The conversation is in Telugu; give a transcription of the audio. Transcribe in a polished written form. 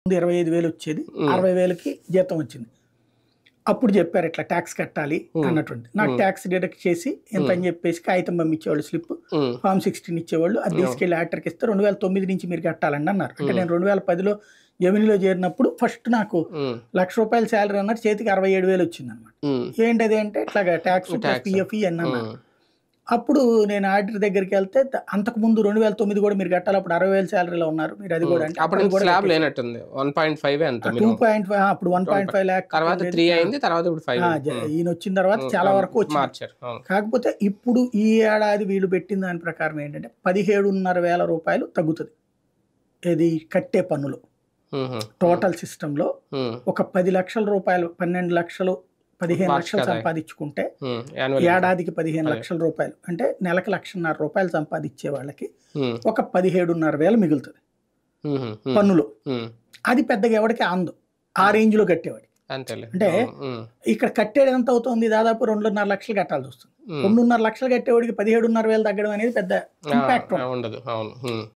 25,000 వచ్చేది, 60,000కి జీతం వచ్చింది. అప్పుడు చెప్పారు ఇట్లా ట్యాక్స్ కట్టాలి అన్నటువంటి. నాకు ట్యాక్స్ డిడక్ట్ చేసి ఎంత అని చెప్పేసి కాగితం పంపించేవాళ్ళు, స్లిప్ ఫామ్ 16 ఇచ్చేవాళ్ళు. అది తీసుకెళ్లి యాక్టర్కి ఇస్తే 2009 నుంచి మీరు కట్టాలండి అన్నారు. అంటే నేను 2010లో జమినీలో చేరినప్పుడు ఫస్ట్ నాకు ₹1,00,000 శాలరీ అన్నారు, చేతికి 67,000 వచ్చింది అనమాట. ఏంటది అంటే ఇట్లాగా ట్యాక్స్ పిఎఫ్ అని అన్నారు. అప్పుడు నేను ఆడిటర్ దగ్గరికి వెళ్తే అంతకుముందు 2009 కూడా మీరు కట్టాలి, అప్పుడు 60,000 శాలరీలో ఉన్నారు మీరు, అది కూడా అంటే అప్పుడు స్లాబ్ లేనట్టుంది 1.5 ఎంత 2.5 అప్పుడు 1.5 lakh తర్వాత 3 అయింది, తర్వాత ఇప్పుడు 5 ఈయన వచ్చిన తర్వాత చాలా వరకు వచ్చింది. కాకపోతే ఇప్పుడు ఈ ఏడాది వీళ్ళు పెట్టిన దాని ప్రకారం ఏంటంటే 17,500 తగ్గుతుంది ఇది కట్టే పన్నులు. టోటల్ సిస్టమ్ లో ఒక 10 లక్షల రూపాయలు, 12 లక్షలు 15 లక్షలు సంపాదించుకుంటే ఏడాదికి 15 లక్షల రూపాయలు అంటే నెలకు ₹1,50,000 సంపాదించే వాళ్ళకి ఒక 17,500 మిగులుతుంది పన్నులు. అది పెద్దగా ఎవరికి అందు ఆ రేంజ్ లో కట్టేవాడి. అంటే ఇక్కడ కట్టేది ఎంత అవుతుంది, దాదాపు 2.5 లక్షలు కట్టాల్సి వస్తుంది. 2.5 లక్షలు కట్టేవాడికి 17,500 తగ్గడం అనేది పెద్ద ఇంపాక్ట్ ఉండదు.